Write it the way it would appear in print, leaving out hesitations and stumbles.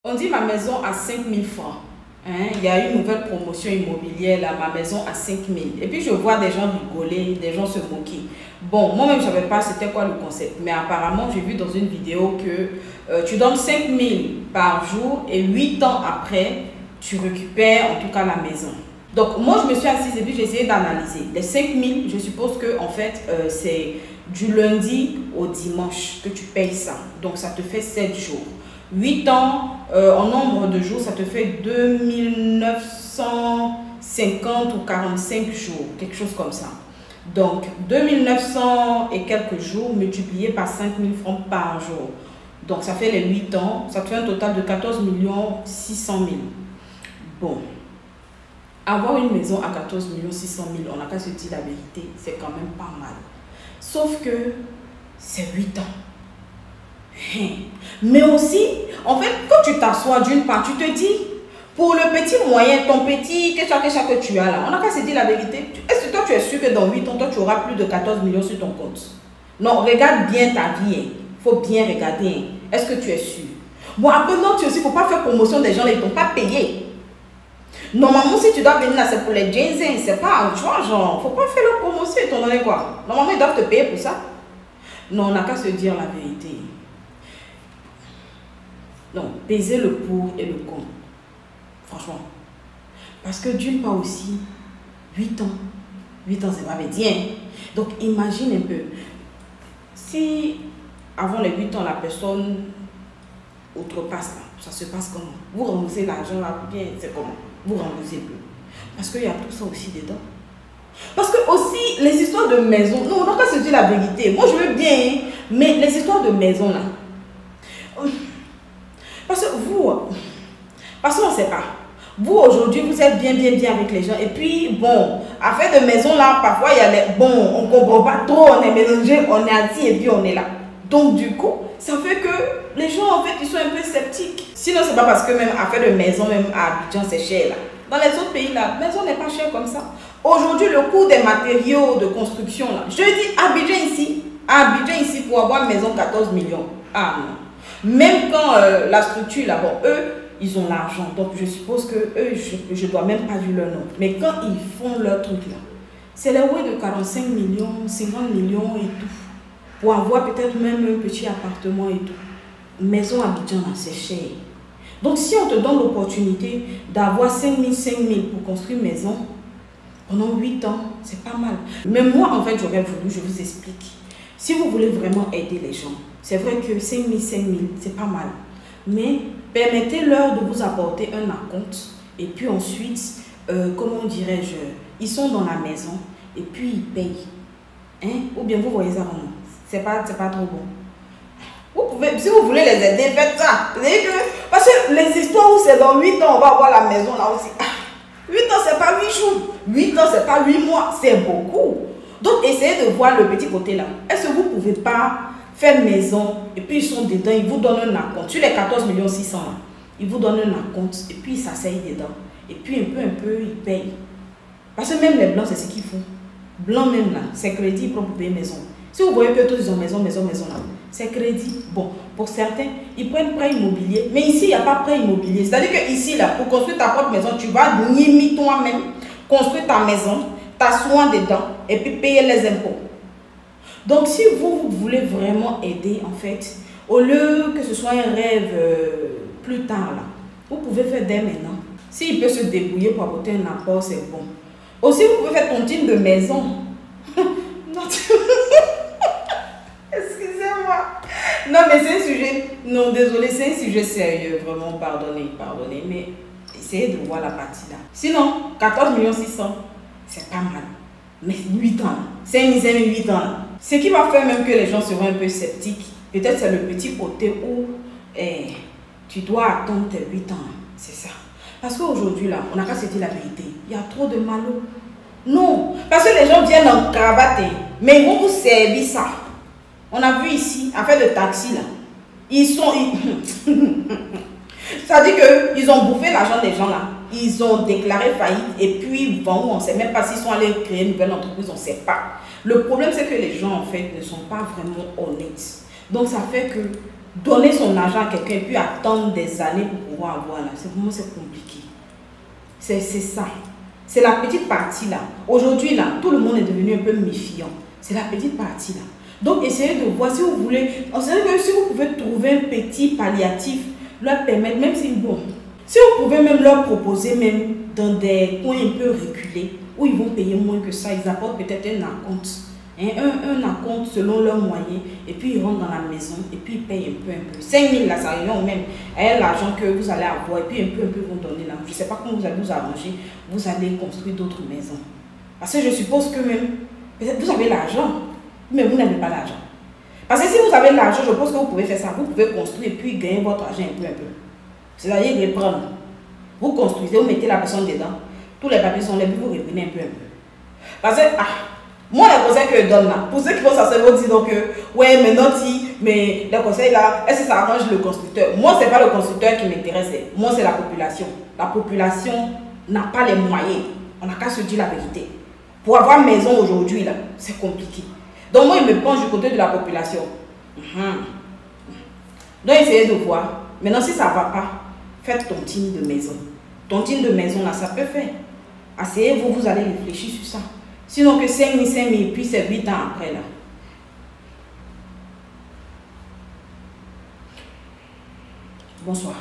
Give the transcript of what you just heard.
On dit ma maison à 5 000 francs. Hein? Il y a une nouvelle promotion immobilière là, ma maison à 5 000. Et puis je vois des gens rigoler, des gens se moquer. Bon, moi-même je ne savais pas c'était quoi le concept. Mais apparemment j'ai vu dans une vidéo que tu donnes 5 000 par jour et 8 ans après, tu récupères en tout cas la maison. Donc moi je me suis assise et puis j'ai essayé d'analyser. Les 5 000, je suppose que en fait c'est du lundi au dimanche que tu payes ça. Donc ça te fait 7 jours. 8 ans, en nombre de jours, ça te fait 2950 ou 45 jours, quelque chose comme ça. Donc, 2900 et quelques jours multiplié par 5 000 francs par jour. Donc, ça fait les 8 ans, ça te fait un total de 14 600 000. Bon, avoir une maison à 14 600 000, on n'a qu'à se dire la vérité, c'est quand même pas mal. Sauf que c'est 8 ans. Mais aussi, en fait, quand tu t'assois d'une part, tu te dis, pour le petit moyen, ton petit, que tu as là, on n'a qu'à se dire la vérité. Est-ce que toi, tu es sûr que dans 8 ans, toi, tu auras plus de 14 millions sur ton compte? Non, regarde bien ta vie. Il faut bien regarder. Est-ce que tu es sûr? Bon, après, non, tu aussi, il ne faut pas faire promotion des gens, ils ne t'ont pas payé. Normalement, si tu dois venir là, c'est pour les jeans, c'est pas, tu vois, genre, il ne faut pas faire la promotion, ils t'ont donné quoi? Normalement, ils doivent te payer pour ça. Non, on n'a qu'à se dire la vérité. Non, peser le pour et le contre. Franchement. Parce que d'une part aussi, 8 ans. 8 ans, c'est pas bien. Donc, imagine un peu. Si, avant les 8 ans, la personne outrepasse, ça se passe comment? Vous remboursez l'argent là, bien, c'est comment? Vous remboursez plus. Parce qu'il y a tout ça aussi dedans. Parce que aussi, les histoires de maison, non, on n'a qu'à se dire la vérité. Moi, je veux bien, hein, mais les histoires de maison là, parce qu'on ne sait pas. Vous, aujourd'hui, vous êtes bien avec les gens. Et puis, bon, affaire de maison, là, parfois, il y a les... Bon, on ne comprend pas trop, on est mélangé, on est assis et puis on est là. Donc, du coup, ça fait que les gens, en fait, ils sont un peu sceptiques. Sinon, c'est pas parce que même affaire de maison, même à Abidjan, c'est cher, là. Dans les autres pays, là, la maison n'est pas chère comme ça. Aujourd'hui, le coût des matériaux de construction, là, je dis, Abidjan ici, pour avoir une maison, 14 millions. Ah, non. Même quand la structure, là, bon, eux, ils ont l'argent. Donc, je suppose que eux, je ne dois même pas dire leur nom. Mais quand ils font leur truc, là, c'est les ouais de 45 millions, 50 millions et tout. Pour avoir peut-être même un petit appartement et tout. Maison à Abidjan, là, c'est cher. Donc, si on te donne l'opportunité d'avoir 5 000 pour construire une maison, pendant 8 ans, c'est pas mal. Mais moi, en fait, j'aurais voulu, je vous explique. Si vous voulez vraiment aider les gens, c'est vrai que 5 000, c'est pas mal. Mais permettez-leur de vous apporter un acompte. Et puis ensuite, comment dirais-je, ils sont dans la maison et puis ils payent. Hein? Ou bien vous voyez ça comment? C'est pas trop bon. Vous pouvez, si vous voulez les aider, faites ça. Parce que les histoires où c'est dans 8 ans, on va avoir la maison là aussi. 8 ans, c'est pas 8 jours. 8 ans, c'est pas 8 mois. C'est beaucoup. Donc, essayez de voir le petit côté là. Est-ce que vous ne pouvez pas faire maison et puis ils sont dedans, ils vous donnent un acompte. Sur les 14 600 là, ils vous donnent un acompte et puis ils s'asseyent dedans. Et puis un peu, ils payent. Parce que même les blancs, c'est ce qu'ils font. Blancs même là, c'est crédit pour payer maison. Si vous voyez que tous ils ont maison là, c'est crédit. Bon, pour certains, ils prennent prêt immobilier. Mais ici, il n'y a pas prêt immobilier. C'est-à-dire que ici, là, pour construire ta propre maison, tu vas limiter toi-même, construire ta maison, t'asseoir dedans et puis payer les impôts. Donc, si vous voulez vraiment aider, en fait, au lieu que ce soit un rêve plus tard, là, vous pouvez faire dès maintenant. S'il peut se débrouiller pour apporter un apport, c'est bon. Aussi, vous pouvez faire ton team de maison. Excusez-moi. Non, mais c'est un sujet... Non, désolé, c'est un sujet sérieux. Vraiment, pardonnez. Mais essayez de voir la partie là. Sinon, 14 600 000, c'est pas mal. Mais 8 ans, 5 000, 8 ans. Ce qui va faire même que les gens seront un peu sceptiques, peut-être c'est le petit côté où tu dois attendre tes 8 ans. C'est ça. Parce qu'aujourd'hui, là, on n'a qu'à se dire la vérité. Il y a trop de malheurs. Non. Parce que les gens viennent en cravate, mais ils vont vous servir ça. On a vu ici, affaire de taxi, là. Ils sont... Ça dit qu'ils ont bouffé l'argent des gens, là. Ils ont déclaré faillite et puis bon, on ne sait même pas s'ils sont allés créer une nouvelle entreprise, on ne sait pas. Le problème, c'est que les gens, en fait, ne sont pas vraiment honnêtes. Donc, ça fait que donner son argent à quelqu'un et puis attendre des années pour pouvoir avoir là, c'est vraiment compliqué. C'est ça. C'est la petite partie là. Aujourd'hui là, tout le monde est devenu un peu méfiant. C'est la petite partie là. Donc essayez de voir si vous voulez. C'est-à-dire que si vous pouvez trouver un petit palliatif, leur permettre, même si bon, si vous pouvez même leur proposer même dans des coins un peu reculés où ils vont payer moins que ça, ils apportent peut-être un acompte. Un acompte selon leurs moyens, et puis ils rentrent dans la maison et puis ils payent un peu. 5 000 là, ça revient au même. L'argent que vous allez avoir, et puis un peu vont donner là. Je ne sais pas comment vous allez vous arranger, vous allez construire d'autres maisons. Parce que je suppose que même, peut-être vous avez l'argent, mais vous n'avez pas l'argent. Parce que si vous avez l'argent, je pense que vous pouvez faire ça. Vous pouvez construire et puis gagner votre argent un peu. C'est-à-dire reprendre. Vous construisez, vous mettez la personne dedans. Tous les papiers sont là, puis vous revenez un peu. Parce que, moi, les conseils que je donne là, pour ceux qui vont s'asseoir, dire donc, ouais, mais non, mais les conseils là, est-ce que ça arrange le constructeur? Moi, ce n'est pas le constructeur qui m'intéresse, moi, c'est la population. La population n'a pas les moyens. On n'a qu'à se dire la vérité. Pour avoir maison aujourd'hui, là, c'est compliqué. Donc, moi, je me penche du côté de la population. Donc, essayez de voir. Maintenant, si ça ne va pas, faites tontine de maison. Tontine de maison, là, ça peut faire. Asseyez-vous, vous allez réfléchir sur ça. Sinon que 5 000, puis c'est 8 ans après là. Bonsoir.